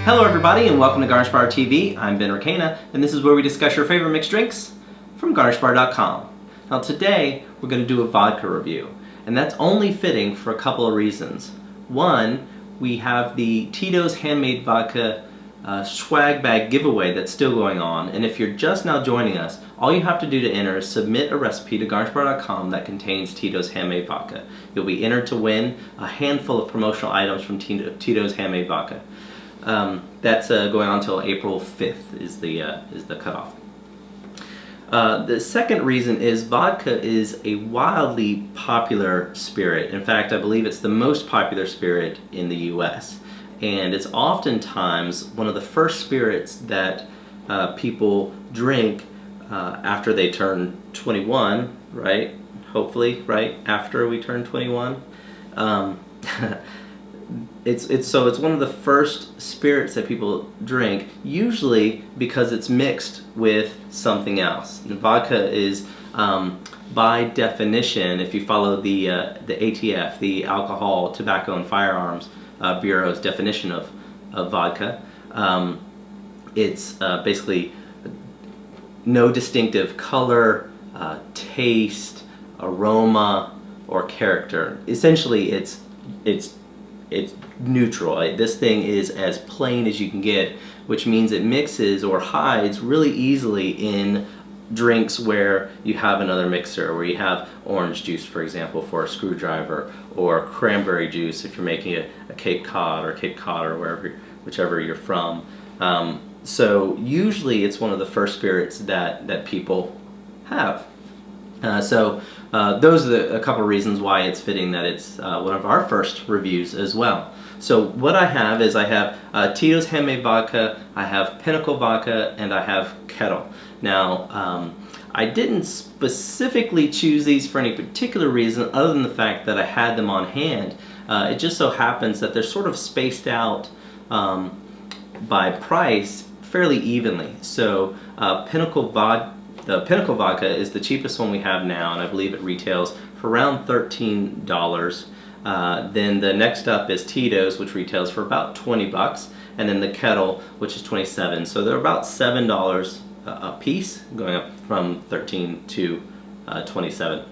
Hello everybody and welcome to GarnishBar TV. I'm Ben Ricana and this is where we discuss your favorite mixed drinks from GarnishBar.com. Now today we're going to do a vodka review, and that's only fitting for a couple of reasons. One, we have the Tito's Handmade Vodka swag bag giveaway that's still going on, and if you're just now joining us, all you have to do to enter is submit a recipe to GarnishBar.com that contains Tito's Handmade Vodka. You'll be entered to win a handful of promotional items from Tito's Handmade Vodka. That's going on until April 5th is the cutoff. The second reason is vodka is a wildly popular spirit. In fact, I believe it's the most popular spirit in the US. And it's oftentimes one of the first spirits that people drink after they turn 21, right? Hopefully, right? After we turn 21. It's one of the first spirits that people drink, usually because it's mixed with something else. And vodka is, by definition, if you follow the ATF, the Alcohol, Tobacco, and Firearms Bureau's definition of vodka, it's basically no distinctive color, taste, aroma, or character. Essentially, it's neutral. This thing is as plain as you can get, which means it mixes or hides really easily in drinks where you have another mixer, where you have orange juice, for example, for a screwdriver, or cranberry juice if you're making a Cape Cod or whichever you're from. So usually it's one of the first spirits that people have. Those are a couple of reasons why it's fitting that it's one of our first reviews as well. So what I have is Tito's Handmade Vodka, I have Pinnacle Vodka, and I have Kettle. Now, I didn't specifically choose these for any particular reason other than the fact that I had them on hand. It just so happens that they're sort of spaced out by price fairly evenly. So the Pinnacle Vodka is the cheapest one we have now, and I believe it retails for around $13. Then the next up is Tito's, which retails for about 20 bucks, and then the Kettle, which is 27. So they're about $7 a piece, going up from 13 to 27.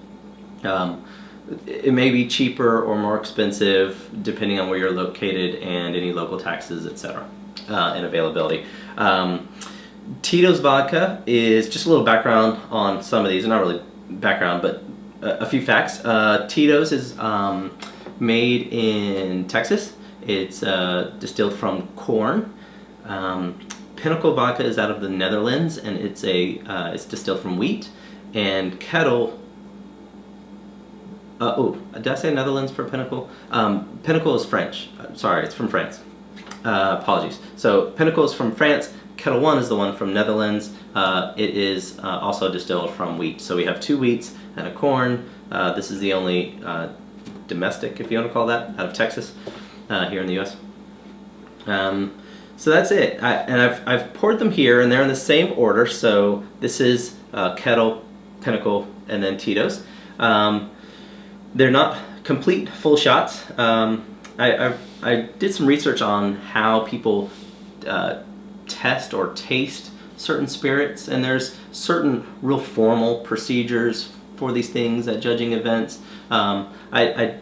It may be cheaper or more expensive depending on where you're located and any local taxes, etc., and availability. Tito's vodka is just a little background on some of these, not really background, but a few facts. Tito's is made in Texas. It's distilled from corn. Pinnacle Vodka is out of the Netherlands, and it's distilled from wheat. And Kettle, did I say Netherlands for Pinnacle? Pinnacle is French. Sorry, it's from France. Apologies. So Pinnacle is from France. Kettle One is the one from Netherlands. It is also distilled from wheat. So we have two wheats and a corn. This is the only domestic, if you want to call that, out of Texas, here in the U.S. So that's it. I've poured them here, and they're in the same order. So this is Kettle, Pinnacle, and then Tito's. They're not complete full shots. I did some research on how people test or taste certain spirits, and there's certain real formal procedures for these things at judging events. I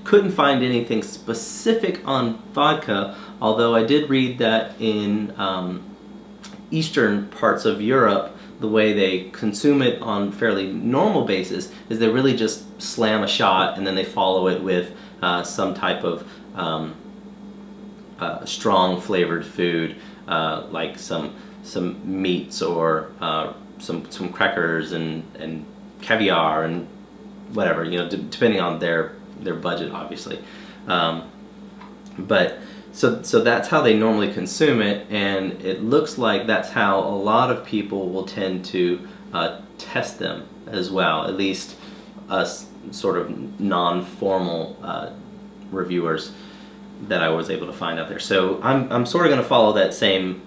couldn't find anything specific on vodka, although I did read that in eastern parts of Europe, the way they consume it on fairly normal basis is they really just slam a shot and then they follow it with some type of strong flavored food, like some meats or some crackers and caviar and whatever, depending on their budget, obviously. But so that's how they normally consume it, and it looks like that's how a lot of people will tend to test them as well, at least us sort of non-formal reviewers that I was able to find out there. So I'm sort of going to follow that same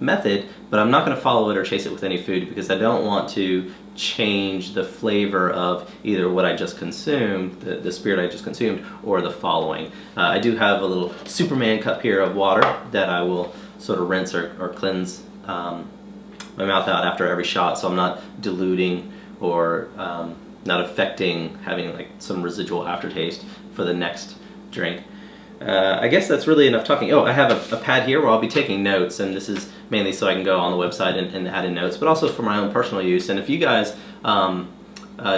method, but I'm not going to follow it or chase it with any food because I don't want to change the flavor of either what I just consumed, the spirit I just consumed, or the following. I do have a little Superman cup here of water that I will sort of rinse or cleanse my mouth out after every shot, so I'm not diluting or not affecting having like some residual aftertaste for the next drink. I guess that's really enough talking. Oh, I have a pad here where I'll be taking notes, and this is mainly so I can go on the website and add in notes, but also for my own personal use. And if you guys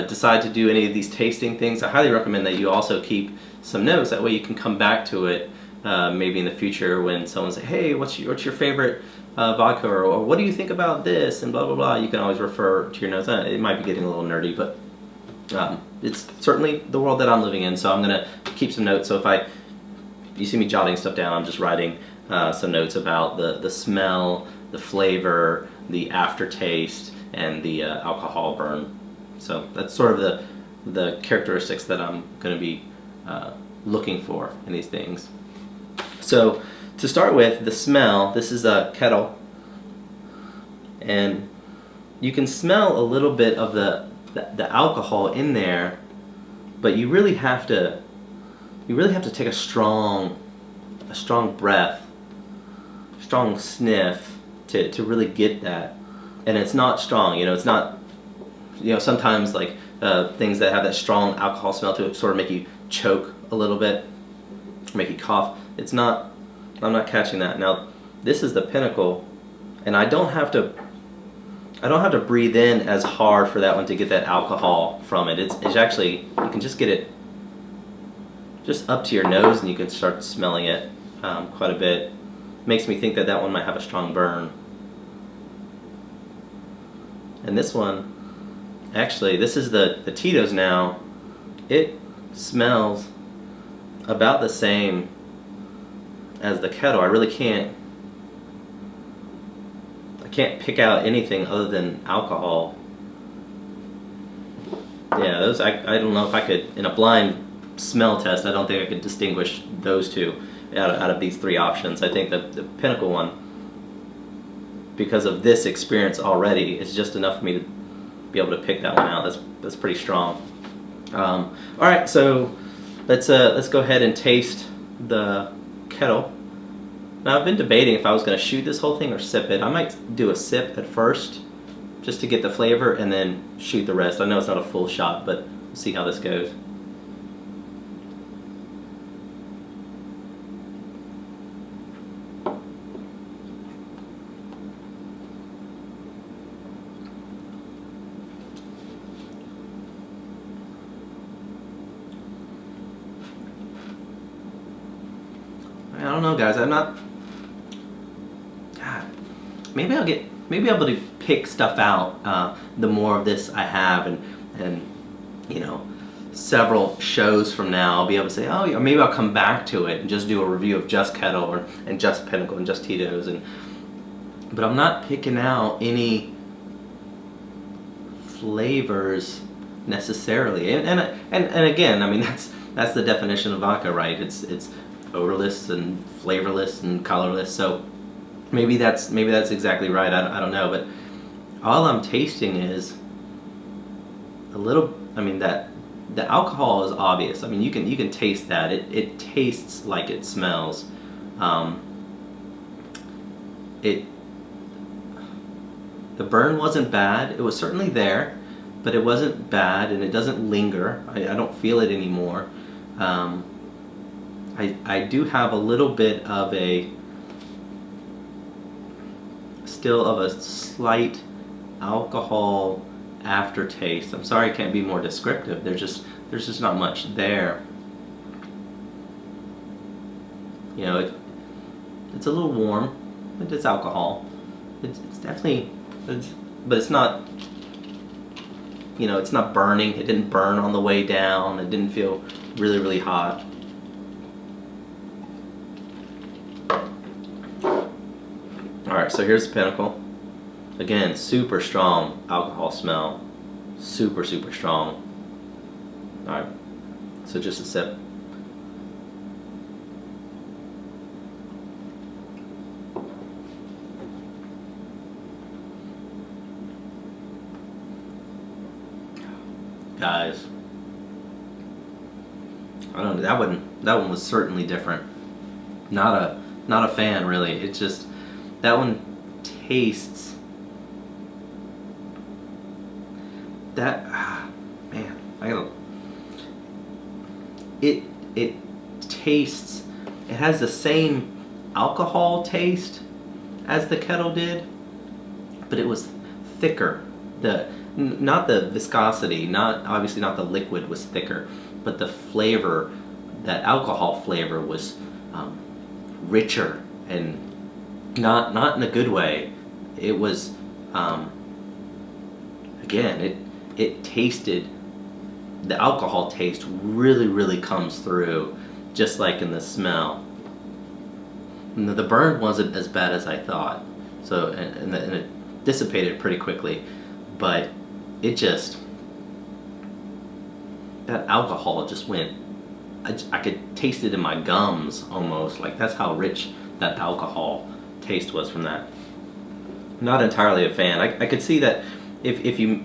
decide to do any of these tasting things, I highly recommend that you also keep some notes. That way you can come back to it maybe in the future when someone says, hey, what's your favorite vodka, or what do you think about this, and blah, blah, blah. You can always refer to your notes. It might be getting a little nerdy, but it's certainly the world that I'm living in, so I'm going to keep some notes. So if you see me jotting stuff down, I'm just writing some notes about the smell, the flavor, the aftertaste, and the alcohol burn. So that's sort of the characteristics that I'm going to be looking for in these things. So to start with, the smell, this is a Kettle, and you can smell a little bit of the alcohol in there, but you really have to take a strong breath, strong sniff to really get that. And it's not strong, it's not, sometimes like things that have that strong alcohol smell to it sort of make you choke a little bit, make you cough. I'm not catching that. Now, this is the Pinnacle, and I don't have to breathe in as hard for that one to get that alcohol from it. It's actually, you can just get it just up to your nose, and you can start smelling it quite a bit. Makes me think that one might have a strong burn. And this one, actually, this is the Tito's now. It smells about the same as the Kettle. I really can't pick out anything other than alcohol. Yeah, those I don't know if I could, in a blind smell test, I don't think I could distinguish those two out of these three options. I think the Pinnacle one, because of this experience already, it's just enough for me to be able to pick that one out. That's pretty strong. All right, so let's go ahead and taste the Kettle. Now, I've been debating if I was going to shoot this whole thing or sip it. I might do a sip at first just to get the flavor and then shoot the rest. I know it's not a full shot, but we'll see how this goes. I don't know, guys. I'm not. God, maybe I'll be able to pick stuff out the more of this I have, and several shows from now I'll be able to say, oh, or maybe I'll come back to it and just do a review of just Kettle and just Pinnacle and just Tito's, but I'm not picking out any flavors necessarily. And again, I mean that's the definition of vodka, right? It's odorless and flavorless and colorless. So maybe that's exactly right. I don't know, but all I'm tasting is a little. I mean, that the alcohol is obvious. I mean, you can taste that. It tastes like it smells. The burn wasn't bad. It was certainly there, but it wasn't bad, and it doesn't linger. I don't feel it anymore. I do have a little bit of still of a slight alcohol aftertaste. I'm sorry I can't be more descriptive. There's just not much there. It's a little warm. It's alcohol. It's definitely, but it's not. It's not burning. It didn't burn on the way down. It didn't feel really, really hot. Alright, so here's the Pinnacle. Again, super strong alcohol smell. Super, super strong. Alright, so just a sip. guys. I don't know, that one was certainly different. Not a fan really. It's just that one tastes that man, it tastes, it has the same alcohol taste as the Kettle did, but it was thicker. Not the viscosity, obviously not the liquid was thicker, but the flavor, that alcohol flavor was richer, and not in a good way. It was again, it tasted, the alcohol taste really comes through, just like in the smell. And the burn wasn't as bad as I thought, so and it dissipated pretty quickly, but it just, that alcohol just went, I could taste it in my gums almost. Like, that's how rich that alcohol taste was from that. Not entirely a fan. I could see that if you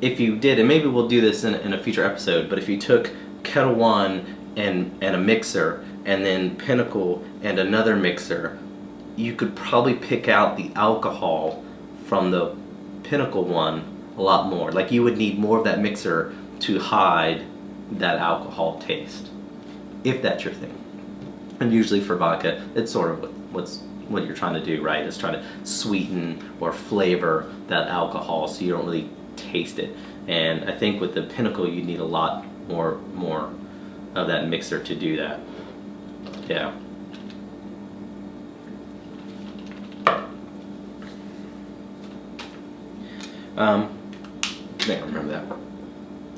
did, and maybe we'll do this in a future episode, but if you took Kettle One and a mixer, and then Pinnacle and another mixer, you could probably pick out the alcohol from the Pinnacle one a lot more. Like, you would need more of that mixer to hide that alcohol taste, if that's your thing. And usually for vodka, it's sort of what you're trying to do, right? Is try to sweeten or flavor that alcohol so you don't really taste it. And I think with the Pinnacle, you need a lot more of that mixer to do that. Yeah. I think I remember that.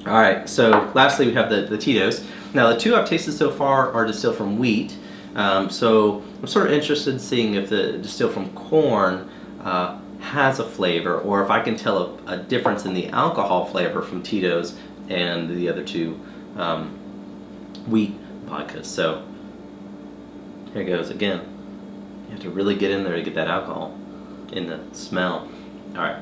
Alright, so lastly we have the Titos. Now the two I've tasted so far are distilled from wheat. So I'm sort of interested in seeing if the distilled from corn has a flavor, or if I can tell a difference in the alcohol flavor from Tito's and the other two wheat vodkas. So here it goes again. You have to really get in there to get that alcohol in the smell. Alright.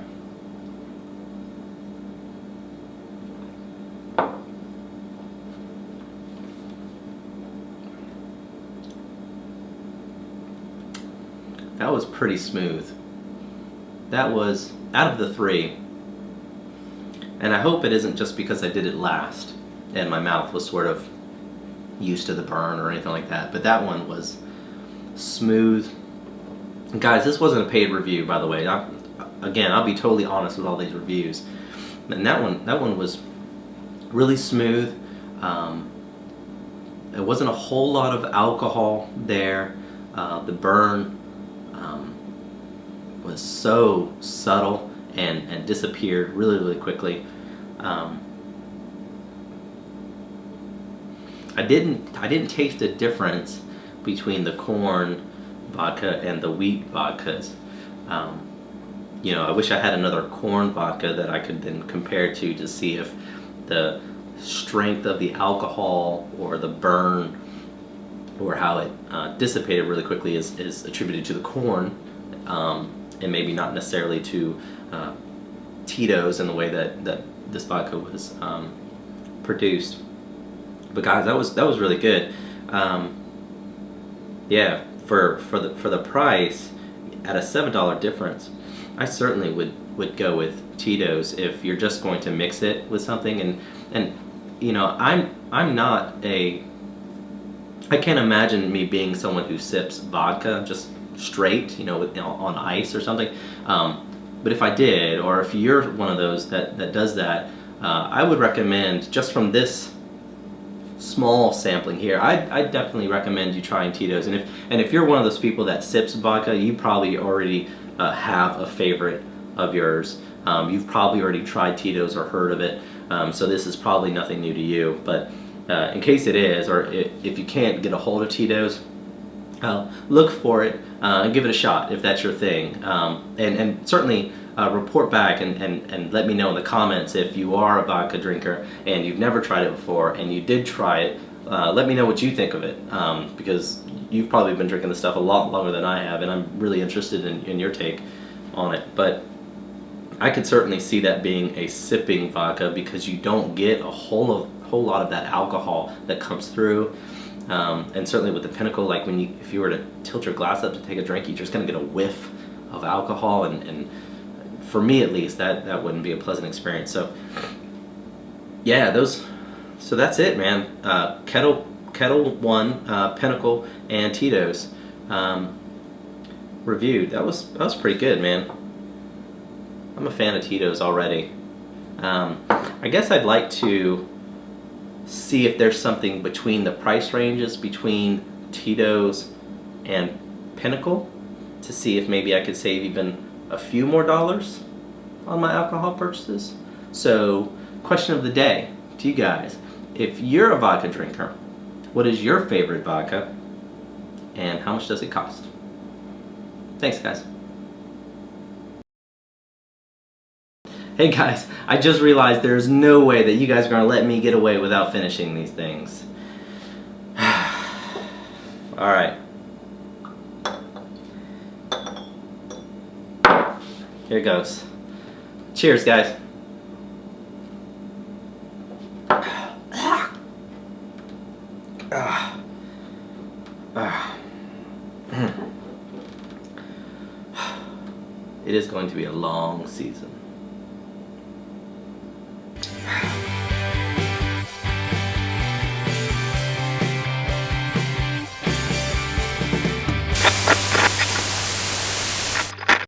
That was pretty smooth. That was, out of the three, and I hope it isn't just because I did it last and my mouth was sort of used to the burn or anything like that, but that one was smooth. Guys, this wasn't a paid review, by the way. Again, I'll be totally honest with all these reviews. And that one was really smooth. There wasn't a whole lot of alcohol there. The burn was so subtle and disappeared really quickly. I didn't taste a difference between the corn vodka and the wheat vodkas. You know, I wish I had another corn vodka that I could then compare to see if the strength of the alcohol or the burn or how it dissipated really quickly is attributed to the corn, and maybe not necessarily to Tito's in the way that this vodka was produced. But guys, that was really good. Yeah, for the price, at a $7 difference, I certainly would go with Tito's if you're just going to mix it with something. And you know, I'm not a, I can't imagine me being someone who sips vodka just straight, you know, on ice or something. But if I did, or if you're one of those that does that, I would recommend, just from this small sampling here, I definitely recommend you trying Tito's. And if you're one of those people that sips vodka, you probably already have a favorite of yours. You've probably already tried Tito's or heard of it, so this is probably nothing new to you. But in case it is, or if you can't get a hold of Tito's, look for it and give it a shot if that's your thing. And certainly report back and let me know in the comments if you are a vodka drinker and you've never tried it before and you did try it. Let me know what you think of it, because you've probably been drinking this stuff a lot longer than I have, and I'm really interested in your take on it. But I could certainly see that being a sipping vodka because you don't get a whole lot of that alcohol that comes through. And certainly with the Pinnacle, like if you were to tilt your glass up to take a drink, you're just gonna get a whiff of alcohol, and for me at least, that wouldn't be a pleasant experience. So yeah, so that's it, man. Kettle One, Pinnacle, and Tito's reviewed. That was pretty good, man. I'm a fan of Tito's already. I guess I'd like to see if there's something between the price ranges between Tito's and Pinnacle, to see if maybe I could save even a few more dollars on my alcohol purchases. So, question of the day to you guys: if you're a vodka drinker, what is your favorite vodka and how much does it cost? Thanks, guys. Hey guys, I just realized there's no way that you guys are going to let me get away without finishing these things. Alright. Here goes. Cheers, guys. It is going to be a long season.